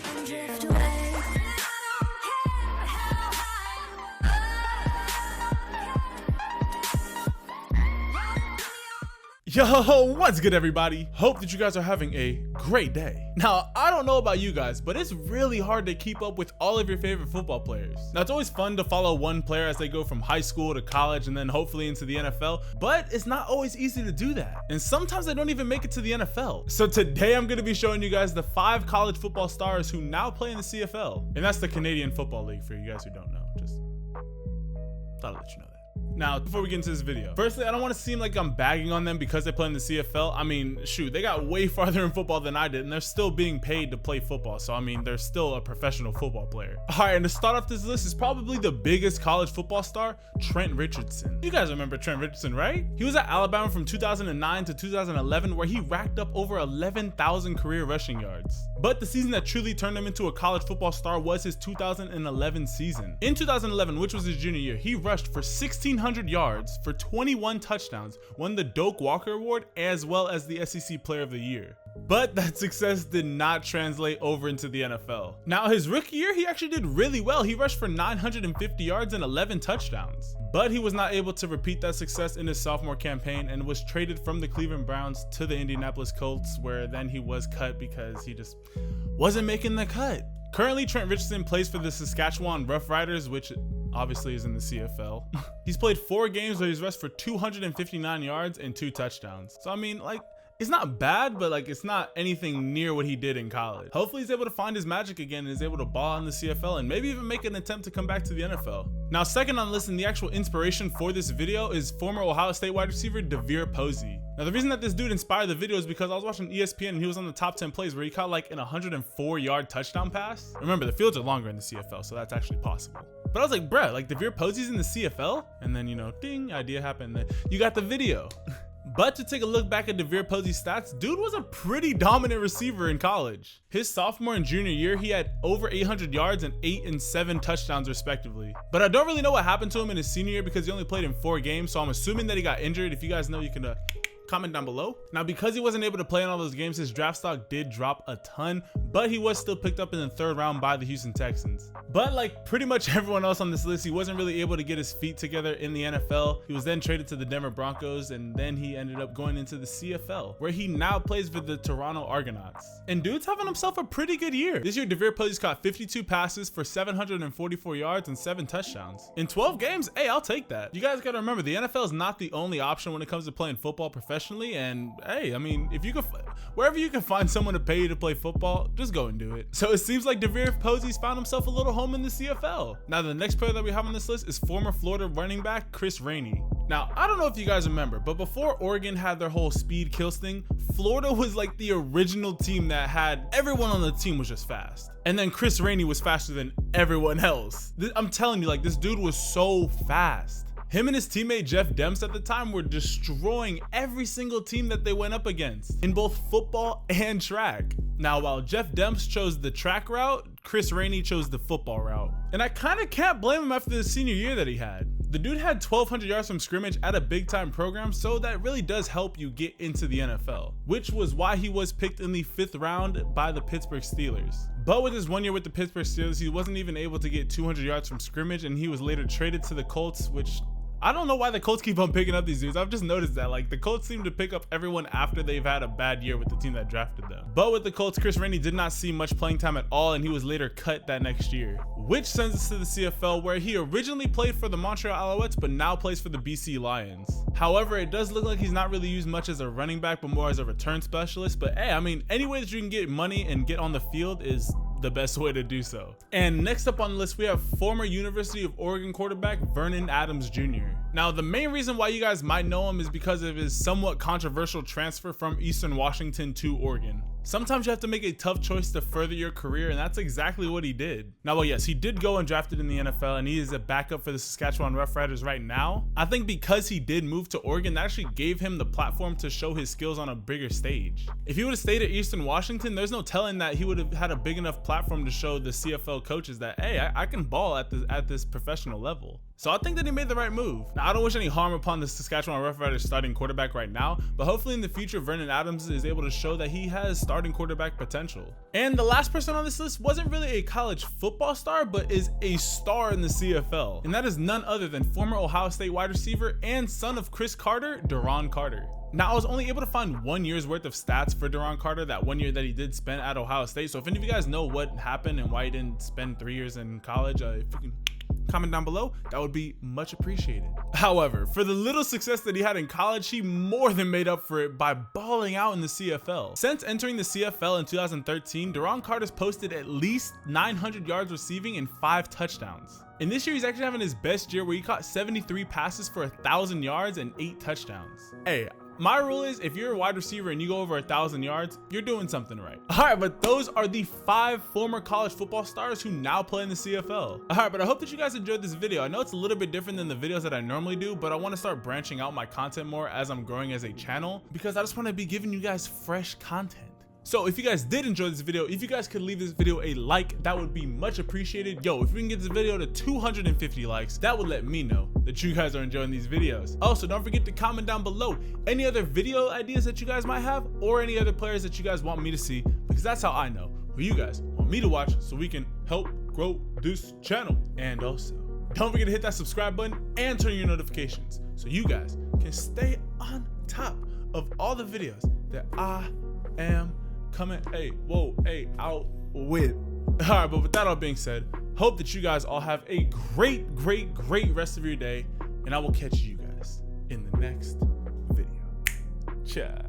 and drift away. Yo, what's good everybody? Hope that you guys are having a great day. Now, I don't know about you guys, but it's really hard to keep up with all of your favorite football players. Now, it's always fun to follow one player as they go from high school to college and then hopefully into the NFL, but it's not always easy to do that. And sometimes they don't even make it to the NFL. So today I'm gonna be showing you guys the 5 college football stars who now play in the CFL. And that's the Canadian Football League for you guys who don't know. Just thought I'd let you know that. Now, before we get into this video, firstly, I don't want to seem like I'm bagging on them because they play in the CFL. I mean, shoot, they got way farther in football than I did, and they're still being paid to play football. So, I mean, they're still a professional football player. All right, and to start off this list is probably the biggest college football star, Trent Richardson. You guys remember Trent Richardson, right? He was at Alabama from 2009 to 2011, where he racked up over 11,000 career rushing yards. But the season that truly turned him into a college football star was his 2011 season. In 2011, which was his junior year, he rushed for 1,600 yards for 21 touchdowns, won the Doak Walker Award, as well as the SEC Player of the Year. But that success did not translate over into the NFL. Now, his rookie year, he actually did really well. He rushed for 950 yards and 11 touchdowns. But he was not able to repeat that success in his sophomore campaign and was traded from the Cleveland Browns to the Indianapolis Colts, where then he was cut because he just wasn't making the cut. Currently, Trent Richardson plays for the Saskatchewan Roughriders, which obviously is in the CFL. He's played 4 games where he's rushed for 259 yards and 2 touchdowns. So I mean, like, it's not bad, but like, it's not anything near what he did in college. Hopefully he's able to find his magic again and is able to ball in the CFL and maybe even make an attempt to come back to the NFL. Now, second on the list and the actual inspiration for this video is former Ohio State wide receiver Devere Posey. Now, the reason that this dude inspired the video is because I was watching ESPN and he was on the top 10 plays where he caught like an 104-yard touchdown pass. Remember, the fields are longer in the CFL, so that's actually possible. But I was like, bruh, like Devere Posey's in the CFL? And then, you know, ding, idea happened. Then you got the video. But to take a look back at Devere Posey's stats, dude was a pretty dominant receiver in college. His sophomore and junior year, he had over 800 yards and 8 and 7 touchdowns respectively. But I don't really know what happened to him in his senior year because he only played in 4 games, so I'm assuming that he got injured. If you guys know, you can comment down below. Now, because he wasn't able to play in all those games, his draft stock did drop a ton, but he was still picked up in the 3rd round by the Houston Texans. But like pretty much everyone else on this list, he wasn't really able to get his feet together in the NFL. He was then traded to the Denver Broncos, and then he ended up going into the CFL, where he now plays for the Toronto Argonauts. And dude's having himself a pretty good year. This year, Devere Posey's caught 52 passes for 744 yards and 7 touchdowns. In 12 games, hey, I'll take that. You guys gotta remember, the NFL is not the only option when it comes to playing football professionally. And hey, I mean, if you could, wherever you can find someone to pay you to play football, just go and do it. So it seems like Devere Posey's found himself a little home in the CFL. Now, the next player that we have on this list is former Florida running back Chris Rainey. Now, I don't know if you guys remember, but before Oregon had their whole speed kills thing, Florida was like the original team that had everyone on the team was just fast. And then Chris Rainey was faster than everyone else. I'm telling you, like, this dude was so fast. Him and his teammate Jeff Demps at the time were destroying every single team that they went up against in both football and track. Now, while Jeff Demps chose the track route, Chris Rainey chose the football route. And I kind of can't blame him after the senior year that he had. The dude had 1,200 yards from scrimmage at a big time program, so that really does help you get into the NFL, which was why he was picked in the 5th round by the Pittsburgh Steelers. But with his 1 year with the Pittsburgh Steelers, he wasn't even able to get 200 yards from scrimmage, and he was later traded to the Colts, which I don't know why the Colts keep on picking up these dudes. I've just noticed that, like, the Colts seem to pick up everyone after they've had a bad year with the team that drafted them. But with the Colts, Chris Rainey did not see much playing time at all, and he was later cut that next year, which sends us to the CFL, where he originally played for the Montreal Alouettes, but now plays for the BC Lions. However, it does look like he's not really used much as a running back, but more as a return specialist. But hey, I mean, any way that you can get money and get on the field is the best way to do so. And next up on the list, we have former University of Oregon quarterback Vernon Adams Jr. Now, the main reason why you guys might know him is because of his somewhat controversial transfer from Eastern Washington to Oregon. Sometimes you have to make a tough choice to further your career, and that's exactly what he did. Now, well, yes, he did go and drafted in the NFL, and he is a backup for the Saskatchewan Roughriders right now. I think because he did move to Oregon, that actually gave him the platform to show his skills on a bigger stage. If he would have stayed at Eastern Washington, there's no telling that he would have had a big enough platform to show the CFL coaches that, hey, I can ball at this professional level. So I think that he made the right move. Now, I don't wish any harm upon the Saskatchewan Roughriders starting quarterback right now, but hopefully in the future, Vernon Adams is able to show that he has started starting quarterback potential. And the last person on this list wasn't really a college football star, but is a star in the CFL. And that is none other than former Ohio State wide receiver and son of Chris Carter, Deron Carter. Now, I was only able to find 1 year's worth of stats for Deron Carter, that 1 year that he did spend at Ohio State. So if any of you guys know what happened and why he didn't spend 3 years in college, if you can comment down below, that would be much appreciated. However, for the little success that he had in college, he more than made up for it by balling out in the CFL. Since entering the CFL in 2013, Deron Carter's posted at least 900 yards receiving and 5 touchdowns. And this year, he's actually having his best year where he caught 73 passes for 1,000 yards and 8 touchdowns. Hey, my rule is if you're a wide receiver and you go over 1,000 yards, you're doing something right. All right, but those are the 5 former college football stars who now play in the CFL. All right, but I hope that you guys enjoyed this video. I know it's a little bit different than the videos that I normally do, but I want to start branching out my content more as I'm growing as a channel, because I just want to be giving you guys fresh content. So if you guys did enjoy this video, if you guys could leave this video a like, that would be much appreciated. Yo, if we can get this video to 250 likes, that would let me know that you guys are enjoying these videos. Also, don't forget to comment down below any other video ideas that you guys might have, or any other players that you guys want me to see, because that's how I know who you guys want me to watch, so we can help grow this channel. And also, don't forget to hit that subscribe button and turn on your notifications so you guys can stay on top of all the videos that I am coming out with. All right, but with that all being said, hope that you guys all have a great rest of your day, and I will catch you guys in the next video. Ciao.